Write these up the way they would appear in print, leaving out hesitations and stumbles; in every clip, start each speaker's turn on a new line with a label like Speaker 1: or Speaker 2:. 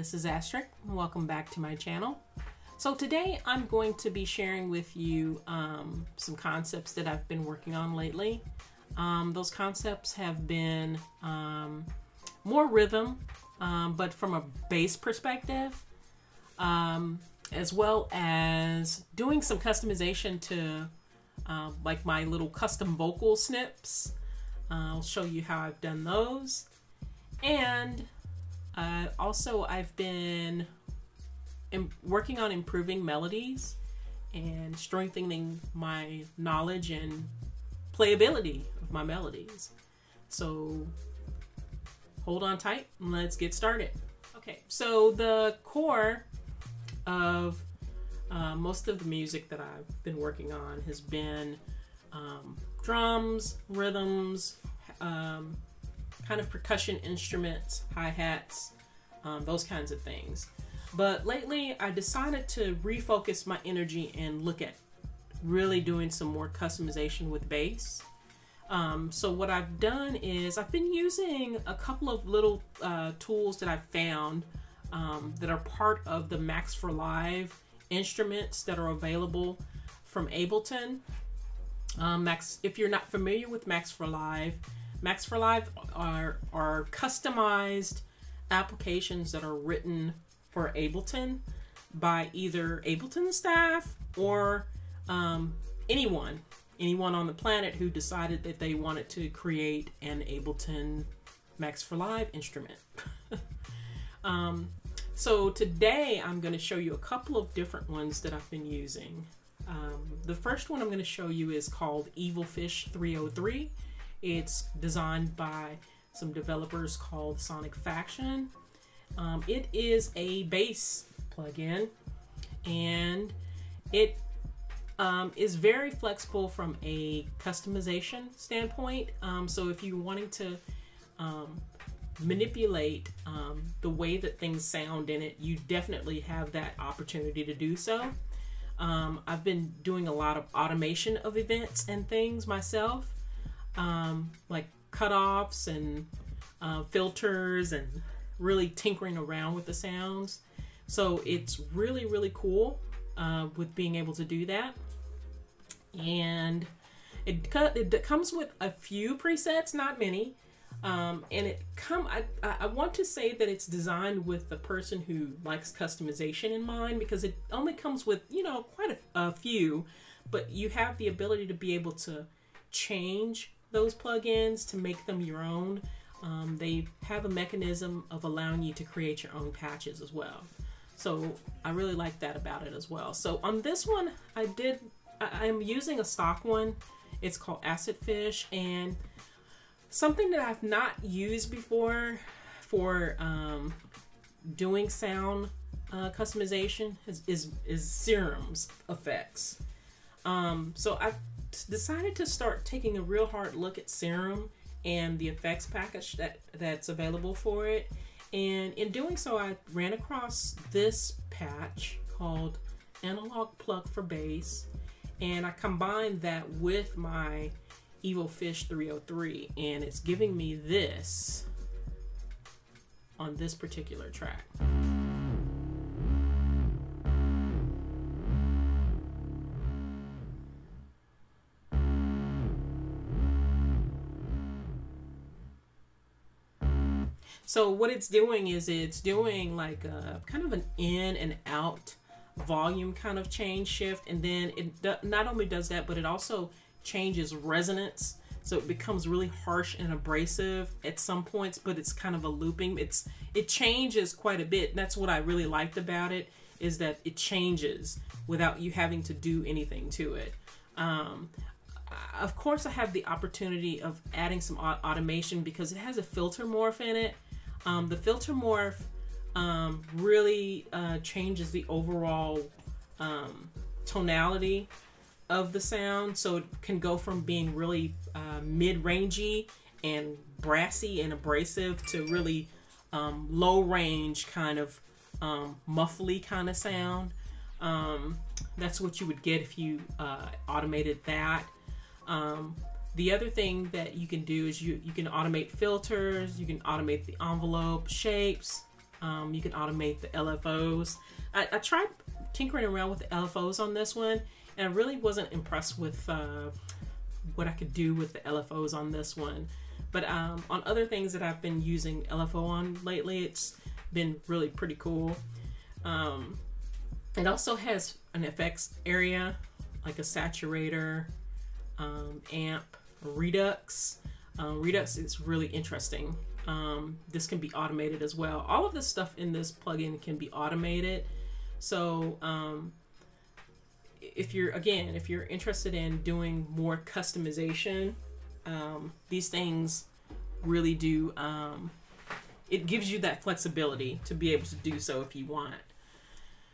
Speaker 1: this is Ast3rix. Welcome back to my channel. So today I'm going to be sharing with you some concepts that I've been working on lately. Those concepts have been more rhythm, but from a bass perspective, as well as doing some customization to like my little custom vocal snips. I'll show you how I've done those. And also I've been working on improving melodies and strengthening my knowledge and playability of my melodies. So hold on tight and let's get started. Okay, so the core of most of the music that I've been working on has been drums, rhythms, kind of percussion instruments, hi-hats, those kinds of things. But lately I decided to refocus my energy and look at really doing some more customization with bass. So what I've done is I've been using a couple of little tools that I've found that are part of the Max for Live instruments that are available from Ableton. If you're not familiar with Max for Live are customized applications that are written for Ableton by either Ableton staff or anyone on the planet who decided that they wanted to create an Ableton Max for Live instrument. So today I'm going to show you a couple of different ones that I've been using. The first one I'm going to show you is called Ast3rix. It's designed by some developers called Sonic Faction. It is a bass plugin, and it is very flexible from a customization standpoint. So if you're wanting to manipulate the way that things sound in it, you definitely have that opportunity to do so. I've been doing a lot of automation of events and things myself, like cutoffs and filters and really tinkering around with the sounds. So it's really cool with being able to do that. And it comes with a few presets, not many. And I want to say that it's designed with the person who likes customization in mind, because it only comes with, you know, quite a few, but you have the ability to be able to change those plugins to make them your own. They have a mechanism of allowing you to create your own patches as well. So I really like that about it as well. So on this one, I'm using a stock one. It's called Ast3rix, and something that I've not used before for doing sound customization is Seram's effects. So I've decided to start taking a real hard look at Serum and the effects package that's available for it. And in doing so, I ran across this patch called Analog Plug for Bass, and I combined that with my Ast3rix, and it's giving me this on this particular track. So what it's doing is it's doing like a kind of an in and out volume kind of change shift, and then it not only does that, but it also changes resonance, so it becomes really harsh and abrasive at some points, but it's kind of a looping. It changes quite a bit, and that's what I really liked about it, is that it changes without you having to do anything to it. Of course I have the opportunity of adding some automation because it has a filter morph in it. The filter morph really changes the overall tonality of the sound, so it can go from being really mid-rangey and brassy and abrasive to really low range kind of muffly kind of sound. That's what you would get if you automated that. The other thing that you can do is you can automate filters, you can automate the envelope, shapes, You can automate the LFOs. I tried tinkering around with the LFOs on this one, and I really wasn't impressed with what I could do with the LFOs on this one. But on other things that I've been using LFO on lately, it's been really pretty cool. It also has an effects area, like a saturator, amp, redux. Redux is really interesting. This can be automated as well. All of this stuff in this plugin can be automated. So if you're interested in doing more customization, these things really do, it gives you that flexibility to be able to do so if you want.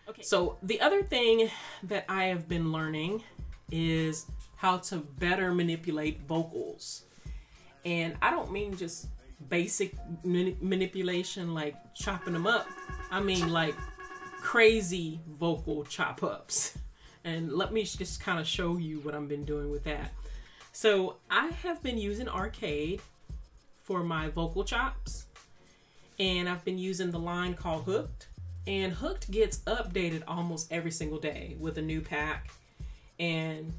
Speaker 1: Okay. So the other thing that I have been learning is how to better manipulate vocals. And I don't mean just basic manipulation like chopping them up. I mean like crazy vocal chop ups. And let me just kind of show you what I've been doing with that. So I have been using Arcade for my vocal chops, and I've been using the line called Hooked, and Hooked gets updated almost every single day with a new pack, and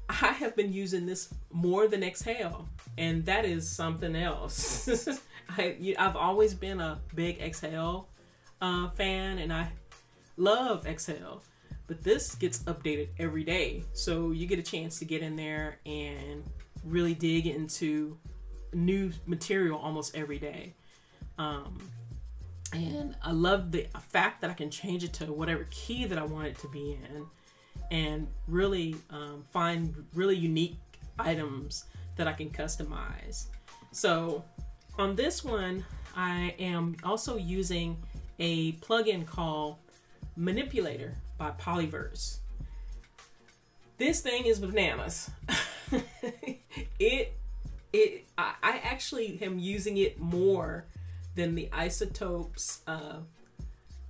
Speaker 1: I have been using this more than Exhale, and that is something else. I've always been a big Exhale fan, and I love Exhale. But this gets updated every day. So you get a chance to get in there and really dig into new material almost every day. And I love the fact that I can change it to whatever key that I want it to be in, and really find really unique items that I can customize. So on this one, I am also using a plugin called Manipulator by Polyverse. This thing is bananas. I actually am using it more than the Isotopes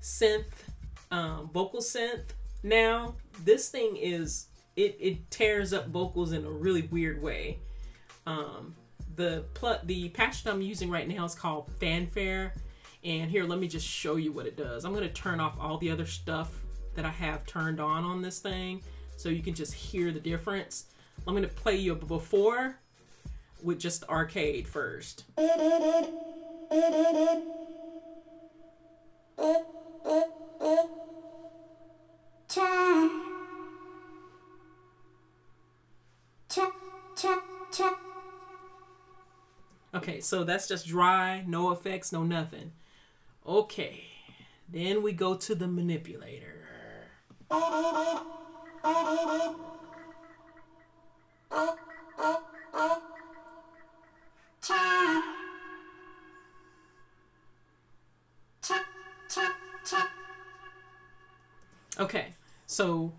Speaker 1: synth, vocal synth. Now this thing is, it tears up vocals in a really weird way. The patch that I'm using right now is called Fanfare. And here, let me just show you what it does. I'm going to turn off all the other stuff that I have turned on this thing, so you can just hear the difference. I'm going to play you a before with just Arcade first. Okay, so that's just dry, no effects, no nothing. Okay, then we go to the manipulator. Okay, so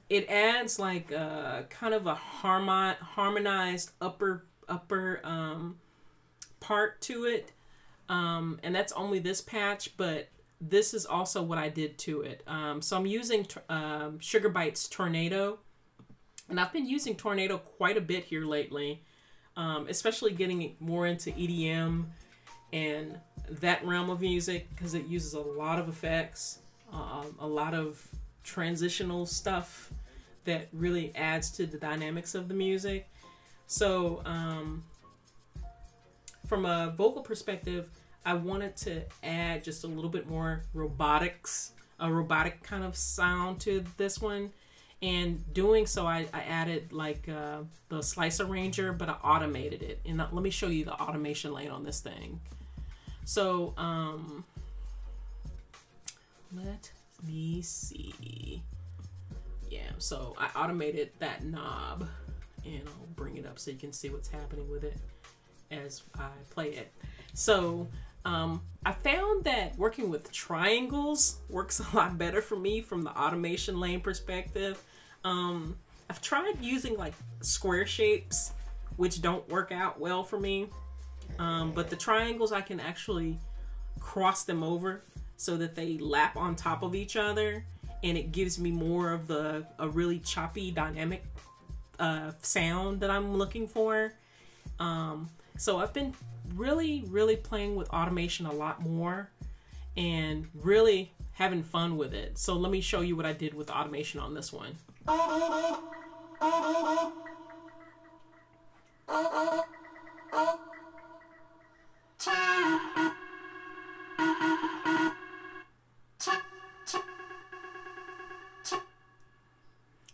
Speaker 1: it adds like kind of a harmonized upper part to it, and that's only this patch, but this is also what I did to it. So I'm using Sugar Bytes Tornado, and I've been using Tornado quite a bit here lately, especially getting more into EDM and that realm of music, because it uses a lot of effects, a lot of transitional stuff that really adds to the dynamics of the music. So from a vocal perspective, I wanted to add just a little bit more robotics, a robotic kind of sound to this one. And doing so, I added like the slice arranger, but I automated it. And let me show you the automation lane on this thing. So let me see. Yeah, so I automated that knob, and I'll bring it up so you can see what's happening with it as I play it. So I found that working with triangles works a lot better for me from the automation lane perspective. I've tried using like square shapes, which don't work out well for me. But the triangles, I can actually cross them over so that they lap on top of each other, and it gives me more of a really choppy, dynamic sound that I'm looking for. So I've been really playing with automation a lot more, and really having fun with it. So let me show you what I did with automation on this one.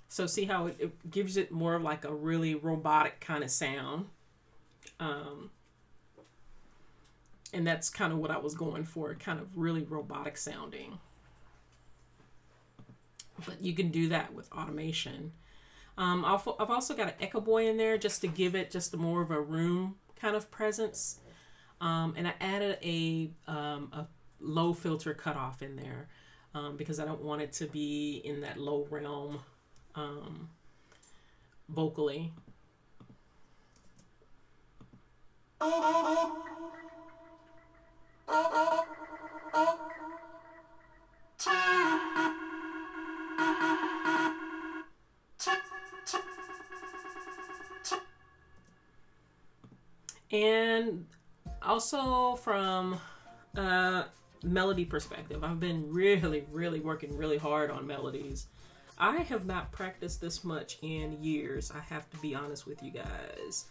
Speaker 1: So see how it gives it more of like a really robotic kind of sound. And that's kind of what I was going for, kind of really robotic sounding. But you can do that with automation. I've also got an Echo Boy in there just to give it just more of a room kind of presence. And I added a low filter cutoff in there because I don't want it to be in that low realm vocally. And also from a melody perspective, I've been really working really hard on melodies. I have not practiced this much in years. I have to be honest with you guys.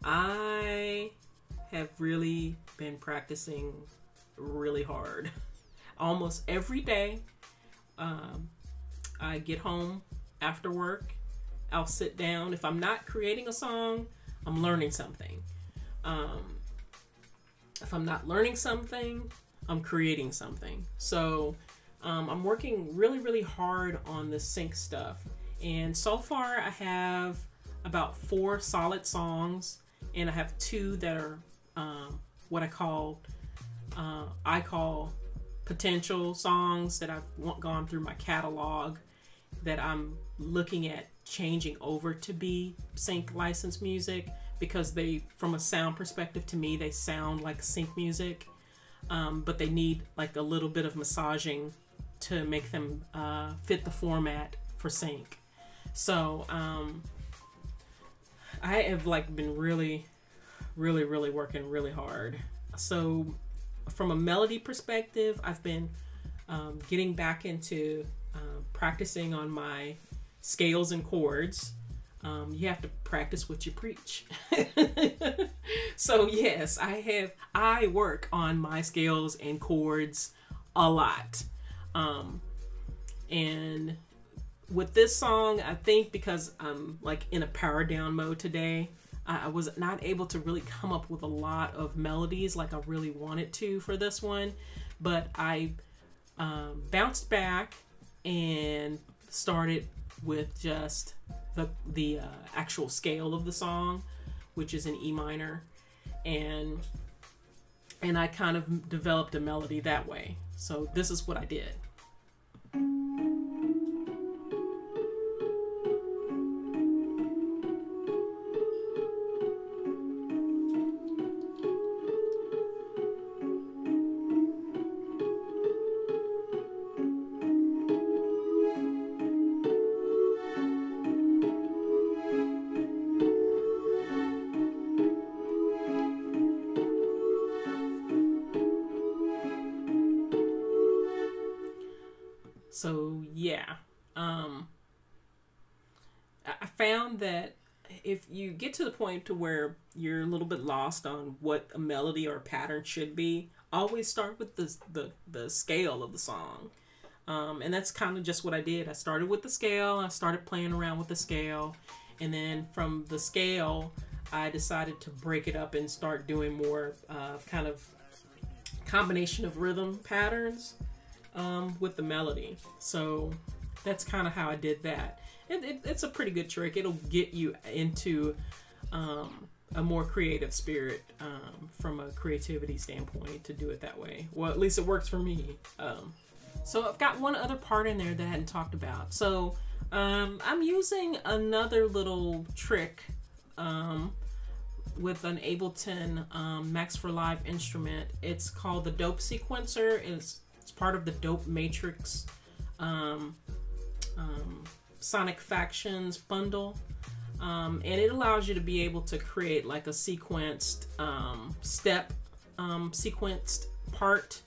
Speaker 1: I have really been practicing really hard. Almost every day. I get home after work. I'll sit down. If I'm not creating a song, I'm learning something. If I'm not learning something, I'm creating something. So I'm working really hard on the sync stuff. And so far I have about 4 solid songs, and I have 2 that are what I call potential songs that I've gone through my catalog that I'm looking at changing over to be sync licensed music, because they, from a sound perspective, to me they sound like sync music, but they need like a little bit of massaging to make them fit the format for sync. So I have like been really working really hard. So from a melody perspective, I've been getting back into practicing on my scales and chords. You have to practice what you preach. So yes, I work on my scales and chords a lot. And with this song, I think because I'm like in a power down mode today, I was not able to really come up with a lot of melodies like I really wanted to for this one, but I bounced back and started with just the actual scale of the song, which is in E minor, and I kind of developed a melody that way. So this is what I did. So yeah, I found that if you get to the point to where you're a little bit lost on what a melody or a pattern should be, always start with the scale of the song. And that's kind of just what I did. I started with the scale, I started playing around with the scale, and then from the scale, I decided to break it up and start doing more kind of combination of rhythm patterns with the melody. So that's kind of how I did that. It's a pretty good trick. It'll get you into a more creative spirit from a creativity standpoint to do it that way. Well, at least it works for me. So I've got one other part in there that I hadn't talked about. So I'm using another little trick with an Ableton Max for Live instrument. It's called the Dope Sequencer. It's part of the Dope Matrix Sonic Factions bundle, and it allows you to be able to create like a sequenced sequenced part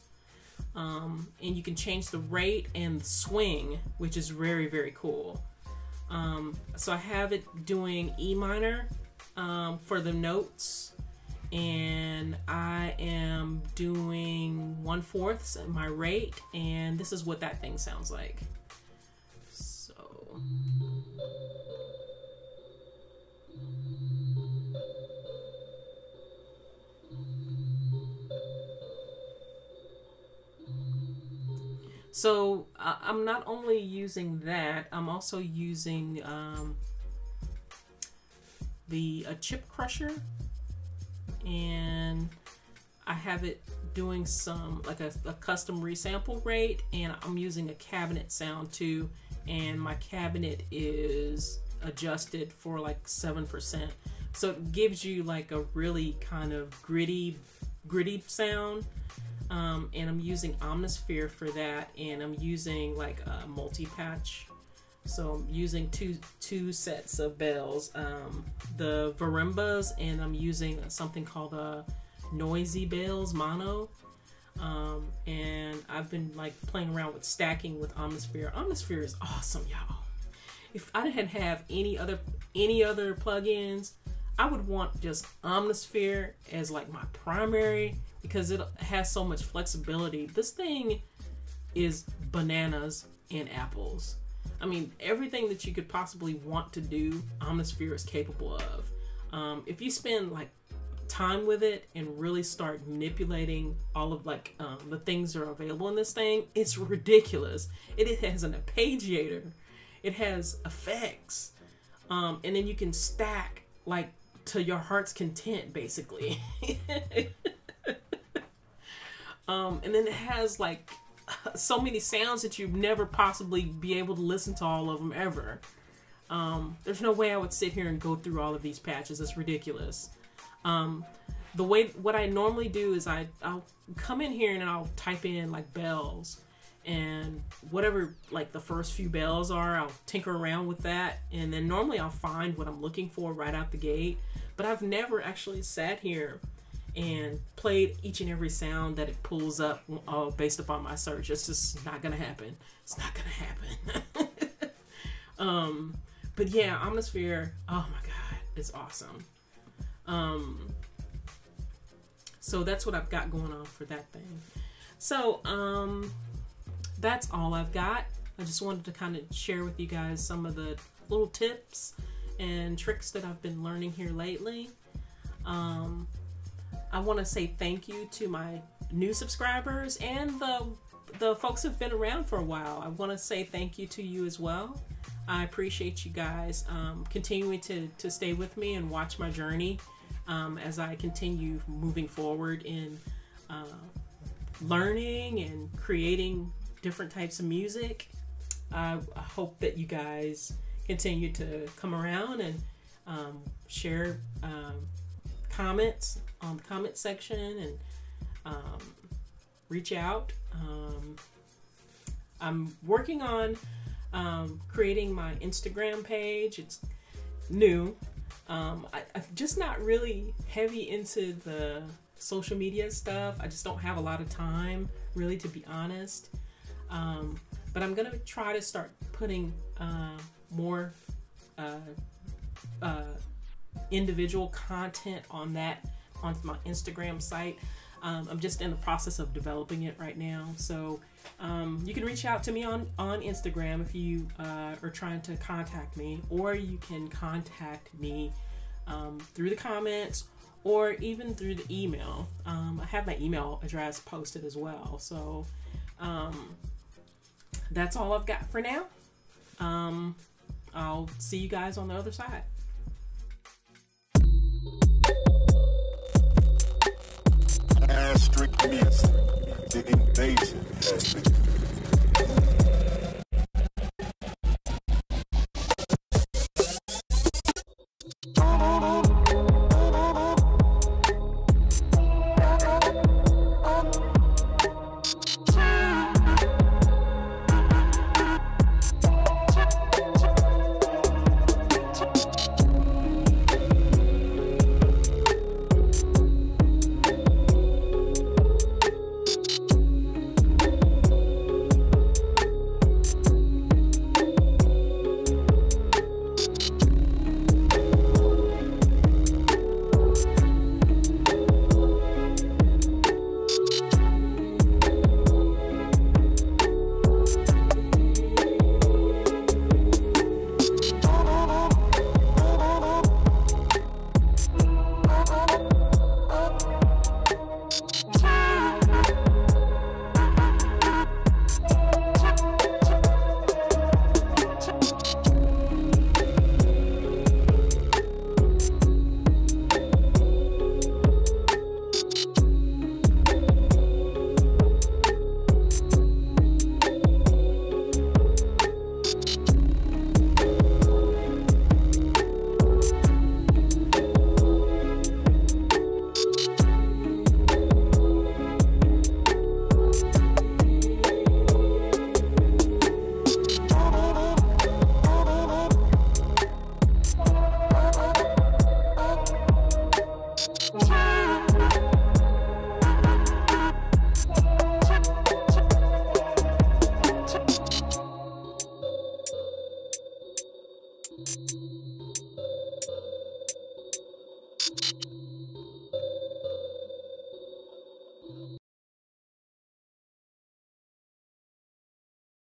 Speaker 1: And you can change the rate and the swing, which is very, very cool. So I have it doing E minor for the notes, and I am doing 1/4 at my rate, and this is what that thing sounds like. So I'm not only using that, I'm also using a chip crusher, and I have it doing some like a custom resample rate, and I'm using a cabinet sound too, and my cabinet is adjusted for like 7%, so it gives you like a really kind of gritty sound. And I'm using Ast3rix for that, and I'm using like a multi-patch. So I'm using two sets of bells, the marimbas, and I'm using something called a noisy bells mono. And I've been like playing around with stacking with Ast3rix. Ast3rix is awesome, y'all. If I didn't have any other plugins, I would want just Ast3rix as like my primary, because it has so much flexibility. This thing is bananas and apples. I mean, everything that you could possibly want to do, Ast3rix is capable of. If you spend like time with it and really start manipulating all of like the things that are available in this thing, it's ridiculous. It has an arpeggiator, it has effects, and then you can stack like to your heart's content, basically. And then it has like so many sounds that you'd never possibly be able to listen to all of them ever. There's no way I would sit here and go through all of these patches. It's ridiculous. What I normally do is I'll come in here and I'll type in like bells, and whatever like the first few bells are, I'll tinker around with that, and then normally I'll find what I'm looking for right out the gate. But I've never actually sat here and played each and every sound that it pulls up based upon my search. It's just not gonna happen. It's not gonna happen. But yeah, Ast3rix, oh my god, it's awesome. So that's what I've got going on for that thing. So that's all I've got. I just wanted to kind of share with you guys some of the little tips and tricks that I've been learning here lately. I want to say thank you to my new subscribers and the folks who've been around for a while. I want to say thank you to you as well. I appreciate you guys continuing to stay with me and watch my journey as I continue moving forward in learning and creating different types of music. I hope that you guys continue to come around and share comments on the comment section, and reach out. I'm working on creating my Instagram page. It's new. I'm just not really heavy into the social media stuff. I just don't have a lot of time, really, to be honest. But I'm gonna try to start putting more individual content onto my Instagram site. I'm just in the process of developing it right now. So you can reach out to me on Instagram if you are trying to contact me, or you can contact me through the comments or even through the email. I have my email address posted as well. So that's all I've got for now. I'll see you guys on the other side.
Speaker 2: Ast3rix music, the invasion has begun.